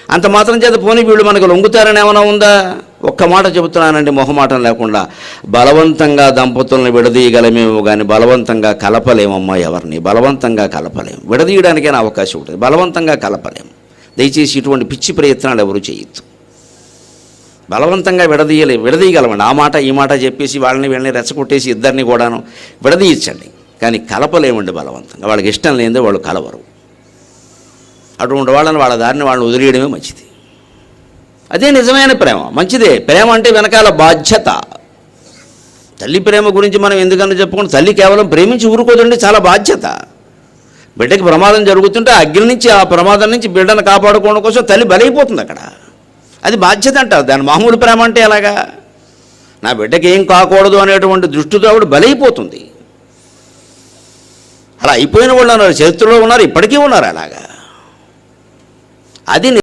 అంత మాత్రం చేత పోనీ వీళ్ళు మనకు లొంగుతారని ఏమైనా ఉందా? ఒక్క మాట చెబుతున్నానండి మొహమాటం లేకుండా, బలవంతంగా దంపతులను విడదీయగలమేమో కానీ బలవంతంగా కలపలేమమ్మా ఎవరిని. బలవంతంగా కలపలేము. విడదీయడానికైనా అవకాశం ఉంటుంది, బలవంతంగా కలపలేము. దయచేసి ఇటువంటి పిచ్చి ప్రయత్నాలు ఎవరు చేయొద్దు. బలవంతంగా విడదీయగలమండి. ఆ మాట ఈ మాట చెప్పేసి వాళ్ళని వీళ్ళని రెచ్చగొట్టేసి ఇద్దరిని కూడాను విడదీయచ్చండి, కానీ కలపలేమండి బలవంతంగా. వాళ్ళకి ఇష్టం లేనిదే వాళ్ళు కలవరు. అటువంటి వాళ్ళని వాళ్ళ దారిని వాళ్ళని వదిలేయడమే మంచిది. అదే నిజమైన ప్రేమ, మంచిదే. ప్రేమ అంటే వెనకాల బాధ్యత. తల్లి ప్రేమ గురించి మనం ఎందుకన్నా చెప్పుకుంటే, తల్లి కేవలం ప్రేమించి ఊరుకోదండి, చాలా బాధ్యత. బిడ్డకి ప్రమాదం జరుగుతుంటే అగ్ని నుంచి, ఆ ప్రమాదం నుంచి బిడ్డను కాపాడుకోవడం కోసం తల్లి బలైపోతుంది అక్కడ. అది బాధ్యత అంటారు. దాని మామూలు ప్రేమ అంటే ఎలాగా? నా బిడ్డకి ఏం కాకూడదు అనేటువంటి దృష్టితో ఆవిడ బలైపోతుంది. అలా అయిపోయిన వాళ్ళు ఉన్నారు, చరిత్రలో ఉన్నారు, ఇప్పటికీ ఉన్నారు అలాగా. అది